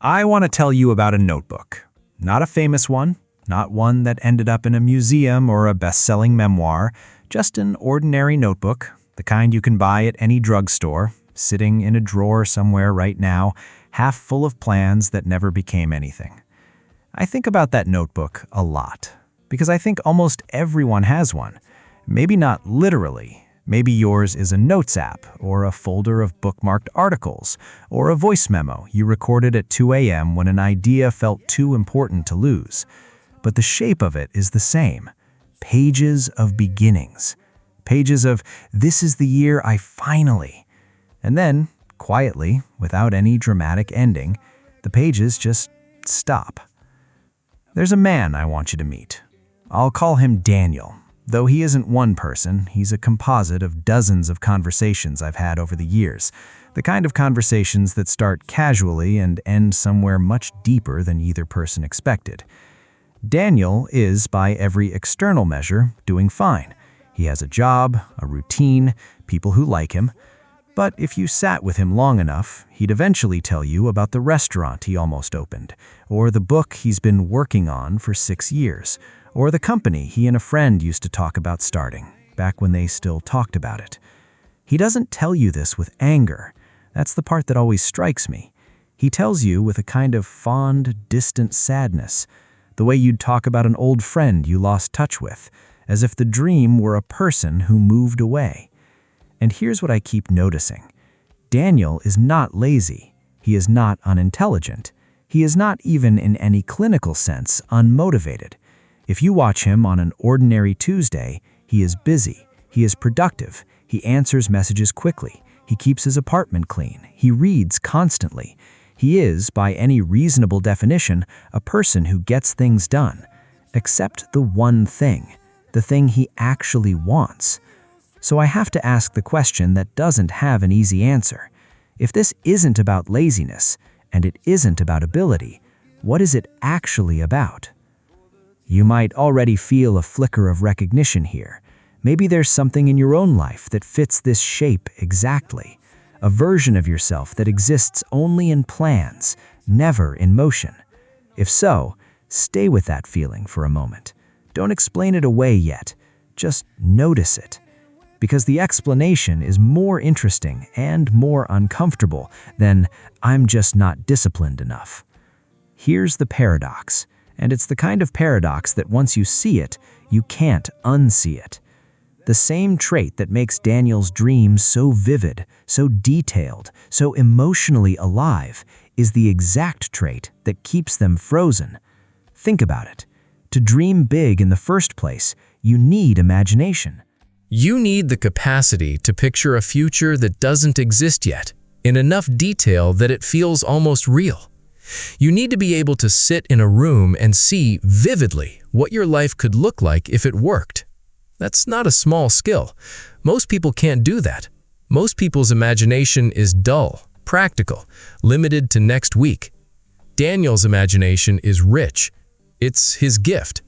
I want to tell you about a notebook. Not a famous one, not one that ended up in a museum or a best-selling memoir, just an ordinary notebook, the kind you can buy at any drugstore, sitting in a drawer somewhere right now, half full of plans that never became anything. I think about that notebook a lot, because I think almost everyone has one. Maybe not literally. Maybe yours is a notes app, or a folder of bookmarked articles, or a voice memo you recorded at 2 a.m. when an idea felt too important to lose. But the shape of it is the same. Pages of beginnings. Pages of, this is the year I finally. And then, quietly, without any dramatic ending, the pages just stop. There's a man I want you to meet. I'll call him Daniel. Though he isn't one person, he's a composite of dozens of conversations I've had over the years. The kind of conversations that start casually and end somewhere much deeper than either person expected. Daniel is, by every external measure, doing fine. He has a job, a routine, people who like him. But if you sat with him long enough, he'd eventually tell you about the restaurant he almost opened, or the book he's been working on for 6 years, or the company he and a friend used to talk about starting, back when they still talked about it. He doesn't tell you this with anger. That's the part that always strikes me. He tells you with a kind of fond, distant sadness, the way you'd talk about an old friend you lost touch with, as if the dream were a person who moved away. And here's what I keep noticing. Daniel is not lazy. He is not unintelligent. He is not even in any clinical sense unmotivated. If you watch him on an ordinary Tuesday, he is busy, he is productive, he answers messages quickly, he keeps his apartment clean, he reads constantly. He is, by any reasonable definition, a person who gets things done, except the one thing, the thing he actually wants. So I have to ask the question that doesn't have an easy answer. If this isn't about laziness, and it isn't about ability, what is it actually about? You might already feel a flicker of recognition here. Maybe there's something in your own life that fits this shape exactly. A version of yourself that exists only in plans, never in motion. If so, stay with that feeling for a moment. Don't explain it away yet. Just notice it. Because the explanation is more interesting and more uncomfortable than, I'm just not disciplined enough. Here's the paradox. And it's the kind of paradox that once you see it, you can't unsee it. The same trait that makes Daniel's dreams so vivid, so detailed, so emotionally alive is the exact trait that keeps them frozen. Think about it. To dream big in the first place, you need imagination. You need the capacity to picture a future that doesn't exist yet, in enough detail that it feels almost real. You need to be able to sit in a room and see vividly what your life could look like if it worked. That's not a small skill. Most people can't do that. Most people's imagination is dull, practical, limited to next week. Daniel's imagination is rich. It's his gift.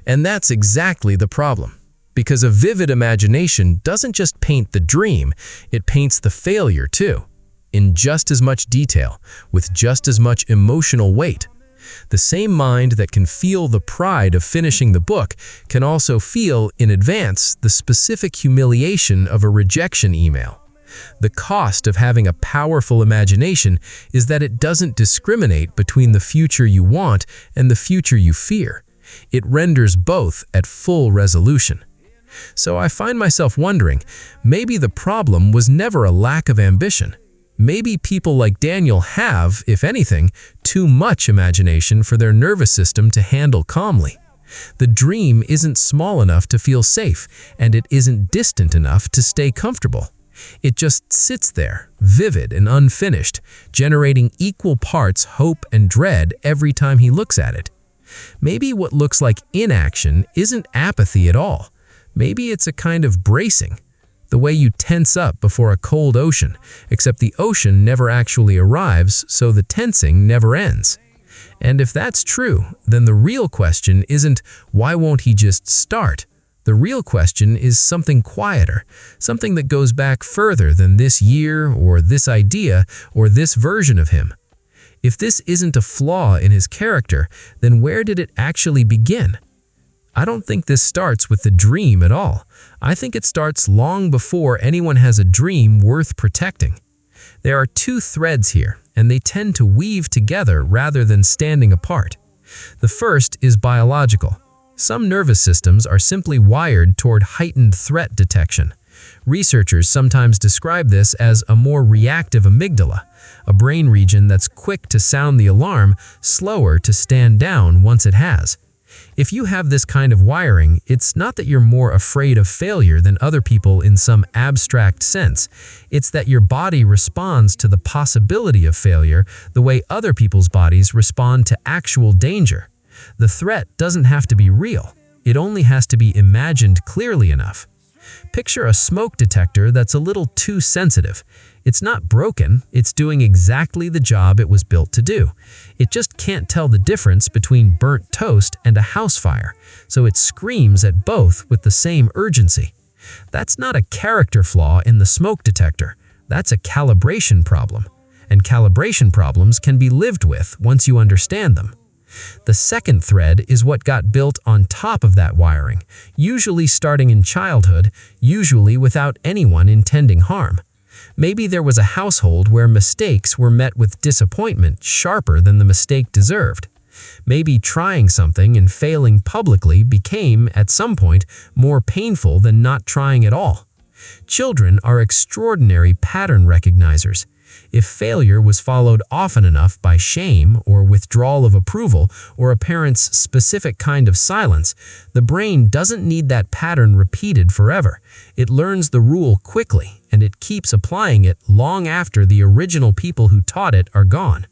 And that's exactly the problem. Because a vivid imagination doesn't just paint the dream, it paints the failure too. In just as much detail, with just as much emotional weight. The same mind that can feel the pride of finishing the book can also feel, in advance, the specific humiliation of a rejection email. The cost of having a powerful imagination is that it doesn't discriminate between the future you want and the future you fear. It renders both at full resolution. So I find myself wondering, maybe the problem was never a lack of ambition. Maybe people like Daniel have, if anything, too much imagination for their nervous system to handle calmly. The dream isn't small enough to feel safe, and it isn't distant enough to stay comfortable. It just sits there, vivid and unfinished, generating equal parts hope and dread every time he looks at it. Maybe what looks like inaction isn't apathy at all. Maybe it's a kind of bracing. The way you tense up before a cold ocean, except the ocean never actually arrives, so the tensing never ends. And if that's true, then the real question isn't, why won't he just start? The real question is something quieter, something that goes back further than this year or this idea or this version of him. If this isn't a flaw in his character, then where did it actually begin? I don't think this starts with the dream at all. I think it starts long before anyone has a dream worth protecting. There are two threads here, and they tend to weave together rather than standing apart. The first is biological. Some nervous systems are simply wired toward heightened threat detection. Researchers sometimes describe this as a more reactive amygdala, a brain region that's quick to sound the alarm, slower to stand down once it has. If you have this kind of wiring, it's not that you're more afraid of failure than other people in some abstract sense. It's that your body responds to the possibility of failure the way other people's bodies respond to actual danger. The threat doesn't have to be real. It only has to be imagined clearly enough. Picture a smoke detector that's a little too sensitive. It's not broken, it's doing exactly the job it was built to do. It just can't tell the difference between burnt toast and a house fire, so it screams at both with the same urgency. That's not a character flaw in the smoke detector, that's a calibration problem. And calibration problems can be lived with once you understand them. The second thread is what got built on top of that wiring, usually starting in childhood, usually without anyone intending harm. Maybe there was a household where mistakes were met with disappointment sharper than the mistake deserved. Maybe trying something and failing publicly became, at some point, more painful than not trying at all. Children are extraordinary pattern recognizers. If failure was followed often enough by shame or withdrawal of approval or a parent's specific kind of silence, the brain doesn't need that pattern repeated forever. It learns the rule quickly, and it keeps applying it long after the original people who taught it are gone.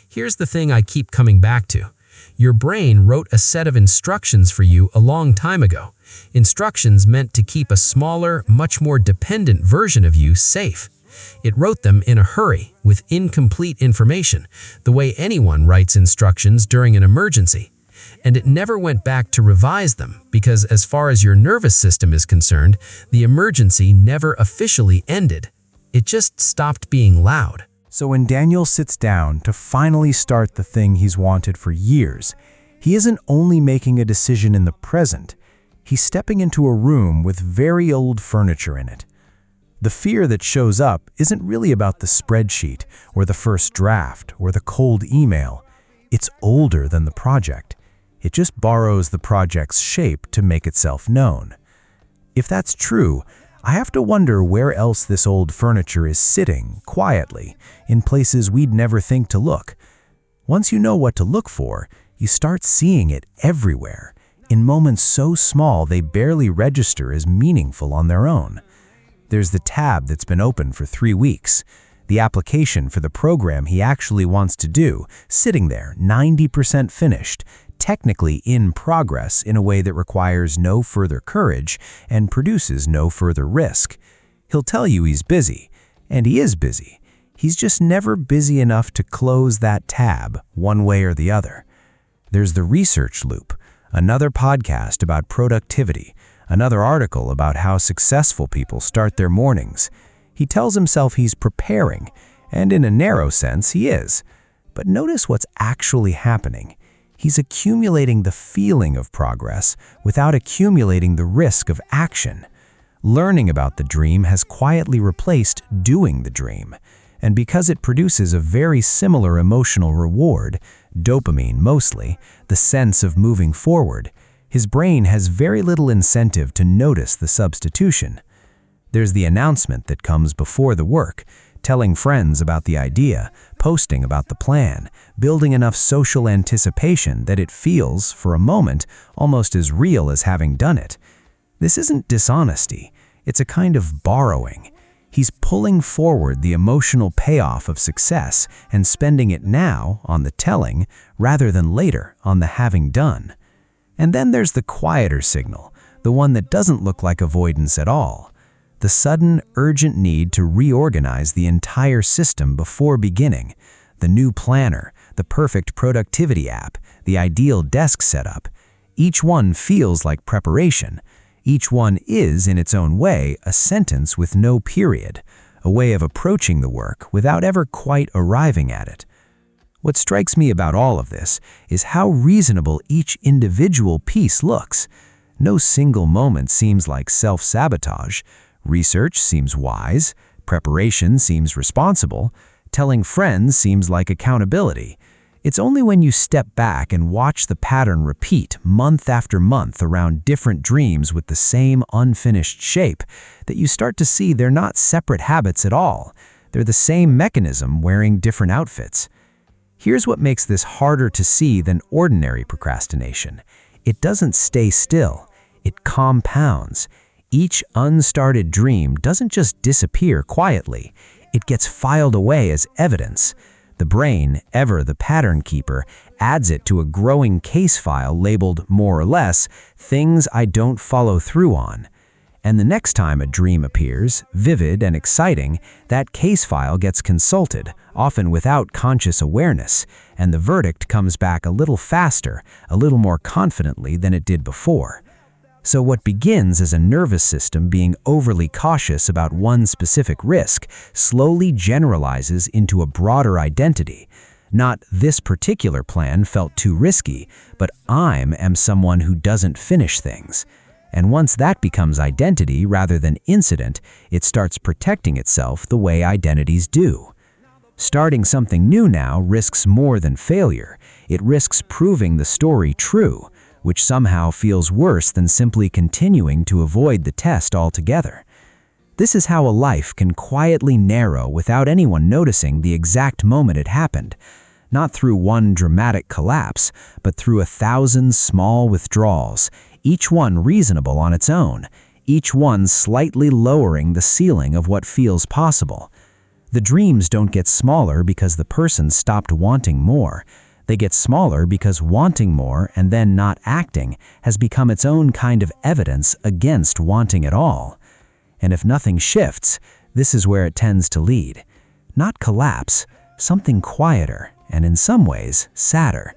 Here's the thing I keep coming back to. Your brain wrote a set of instructions for you a long time ago. Instructions meant to keep a smaller, much more dependent version of you safe. It wrote them in a hurry, with incomplete information, the way anyone writes instructions during an emergency. And it never went back to revise them, because as far as your nervous system is concerned, the emergency never officially ended. It just stopped being loud. So when Daniel sits down to finally start the thing he's wanted for years, he isn't only making a decision in the present, he's stepping into a room with very old furniture in it. The fear that shows up isn't really about the spreadsheet or the first draft or the cold email. It's older than the project. It just borrows the project's shape to make itself known. If that's true, I have to wonder where else this old furniture is sitting, quietly, in places we'd never think to look. Once you know what to look for, you start seeing it everywhere, in moments so small they barely register as meaningful on their own. There's the tab that's been open for 3 weeks, the application for the program he actually wants to do, sitting there, 90% finished, technically in progress in a way that requires no further courage and produces no further risk. He'll tell you he's busy, and he is busy. He's just never busy enough to close that tab one way or the other. There's the research loop, another podcast about productivity, another article about how successful people start their mornings. He tells himself he's preparing, and in a narrow sense, he is. But notice what's actually happening. He's accumulating the feeling of progress without accumulating the risk of action. Learning about the dream has quietly replaced doing the dream. And because it produces a very similar emotional reward, dopamine mostly, the sense of moving forward, his brain has very little incentive to notice the substitution. There's the announcement that comes before the work, telling friends about the idea, posting about the plan, building enough social anticipation that it feels, for a moment, almost as real as having done it. This isn't dishonesty, it's a kind of borrowing. He's pulling forward the emotional payoff of success and spending it now on the telling rather than later on the having done. And then there's the quieter signal, the one that doesn't look like avoidance at all. The sudden, urgent need to reorganize the entire system before beginning. The new planner, the perfect productivity app, the ideal desk setup. Each one feels like preparation. Each one is, in its own way, a sentence with no period, a way of approaching the work without ever quite arriving at it. What strikes me about all of this is how reasonable each individual piece looks. No single moment seems like self-sabotage. Research seems wise. Preparation seems responsible. Telling friends seems like accountability. It's only when you step back and watch the pattern repeat month after month around different dreams with the same unfinished shape that you start to see they're not separate habits at all. They're the same mechanism wearing different outfits. Here's what makes this harder to see than ordinary procrastination. It doesn't stay still. It compounds. Each unstarted dream doesn't just disappear quietly. It gets filed away as evidence. The brain, ever the pattern keeper, adds it to a growing case file labeled, more or less, things I don't follow through on. And the next time a dream appears, vivid and exciting, that case file gets consulted, often without conscious awareness, and the verdict comes back a little faster, a little more confidently than it did before. So what begins as a nervous system being overly cautious about one specific risk slowly generalizes into a broader identity. Not this particular plan felt too risky, but I'm someone who doesn't finish things. And once that becomes identity rather than incident, it starts protecting itself the way identities do. Starting something new now risks more than failure. It risks proving the story true, which somehow feels worse than simply continuing to avoid the test altogether. This is how a life can quietly narrow without anyone noticing the exact moment it happened, not through one dramatic collapse, but through 1,000 small withdrawals, each one reasonable on its own, each one slightly lowering the ceiling of what feels possible. The dreams don't get smaller because the person stopped wanting more. They get smaller because wanting more and then not acting has become its own kind of evidence against wanting at all. And if nothing shifts, this is where it tends to lead. Not collapse, something quieter, and in some ways, sadder.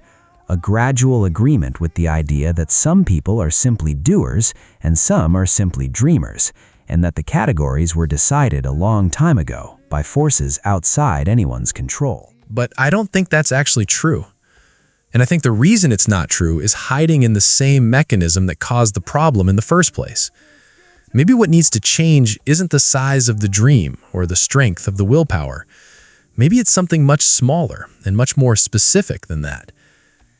A gradual agreement with the idea that some people are simply doers and some are simply dreamers, and that the categories were decided a long time ago by forces outside anyone's control. But I don't think that's actually true. And I think the reason it's not true is hiding in the same mechanism that caused the problem in the first place. Maybe what needs to change isn't the size of the dream or the strength of the willpower. Maybe it's something much smaller and much more specific than that.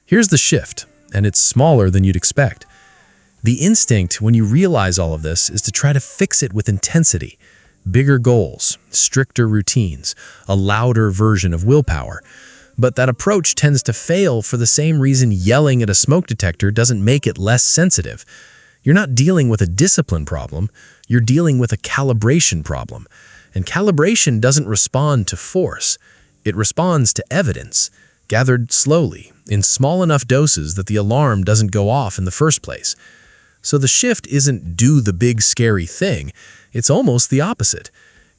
Here's the shift, and it's smaller than you'd expect. The instinct, when you realize all of this, is to try to fix it with intensity, bigger goals, stricter routines, a louder version of willpower. But that approach tends to fail for the same reason yelling at a smoke detector doesn't make it less sensitive. You're not dealing with a discipline problem, you're dealing with a calibration problem. And calibration doesn't respond to force, it responds to evidence, gathered slowly, in small enough doses that the alarm doesn't go off in the first place. So the shift isn't do the big scary thing, it's almost the opposite.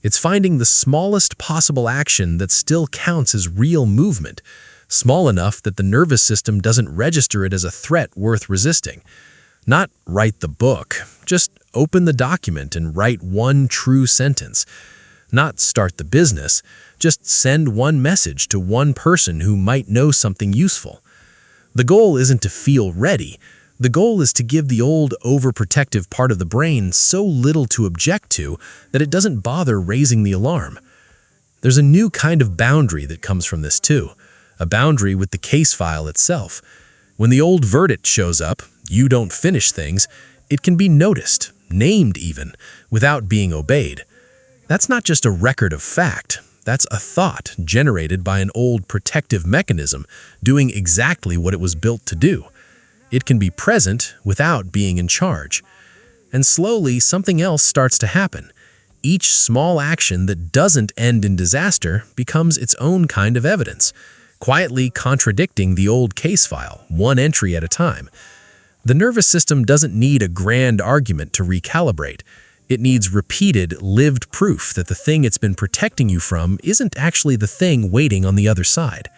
It's finding the smallest possible action that still counts as real movement, small enough that the nervous system doesn't register it as a threat worth resisting. Not write the book, just open the document and write one true sentence. Not start the business, just send one message to one person who might know something useful. The goal isn't to feel ready. The goal is to give the old overprotective part of the brain so little to object to that it doesn't bother raising the alarm. There's a new kind of boundary that comes from this too, a boundary with the case file itself. When the old verdict shows up, you don't finish things, it can be noticed, named even, without being obeyed. That's not just a record of fact, that's a thought generated by an old protective mechanism doing exactly what it was built to do. It can be present without being in charge. And slowly, something else starts to happen. Each small action that doesn't end in disaster becomes its own kind of evidence, quietly contradicting the old case file, one entry at a time. The nervous system doesn't need a grand argument to recalibrate. It needs repeated, lived proof that the thing it's been protecting you from isn't actually the thing waiting on the other side.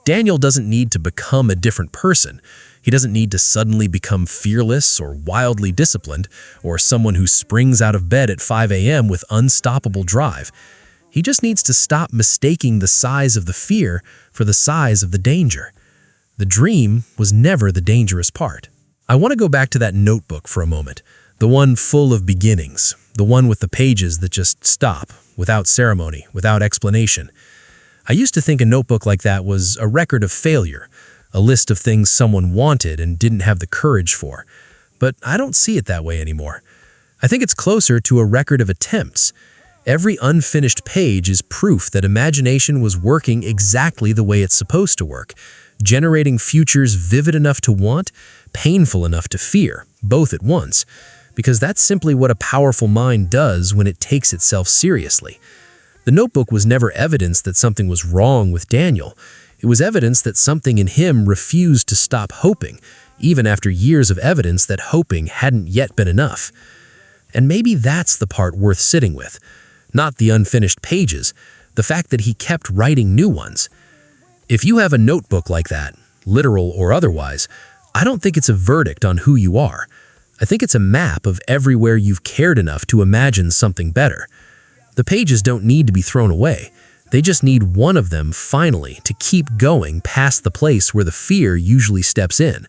Daniel doesn't need to become a different person. He doesn't need to suddenly become fearless or wildly disciplined or someone who springs out of bed at 5 a.m. with unstoppable drive. He just needs to stop mistaking the size of the fear for the size of the danger. The dream was never the dangerous part. I want to go back to that notebook for a moment, the one full of beginnings, the one with the pages that just stop, without ceremony, without explanation. I used to think a notebook like that was a record of failure, a list of things someone wanted and didn't have the courage for. But I don't see it that way anymore. I think it's closer to a record of attempts. Every unfinished page is proof that imagination was working exactly the way it's supposed to work, generating futures vivid enough to want, painful enough to fear, both at once, because that's simply what a powerful mind does when it takes itself seriously. The notebook was never evidence that something was wrong with Daniel. It was evidence that something in him refused to stop hoping, even after years of evidence that hoping hadn't yet been enough. And maybe that's the part worth sitting with. Not the unfinished pages, the fact that he kept writing new ones. If you have a notebook like that, literal or otherwise, I don't think it's a verdict on who you are. I think it's a map of everywhere you've cared enough to imagine something better. The pages don't need to be thrown away. They just need one of them, finally, to keep going past the place where the fear usually steps in.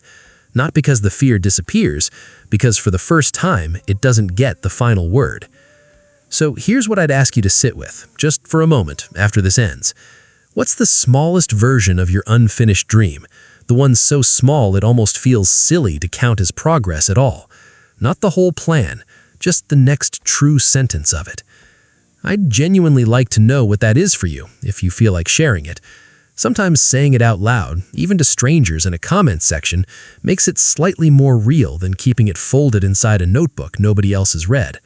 Not because the fear disappears, because for the first time, it doesn't get the final word. So here's what I'd ask you to sit with, just for a moment after this ends. What's the smallest version of your unfinished dream? The one so small it almost feels silly to count as progress at all. Not the whole plan, just the next true sentence of it. I'd genuinely like to know what that is for you, if you feel like sharing it. Sometimes saying it out loud, even to strangers in a comment section, makes it slightly more real than keeping it folded inside a notebook nobody else has read.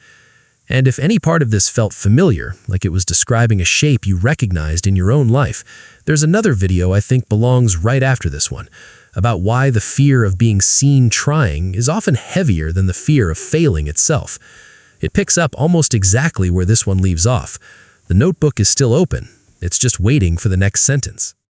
And if any part of this felt familiar, like it was describing a shape you recognized in your own life, there's another video I think belongs right after this one, about why the fear of being seen trying is often heavier than the fear of failing itself. It picks up almost exactly where this one leaves off. The notebook is still open. It's just waiting for the next sentence.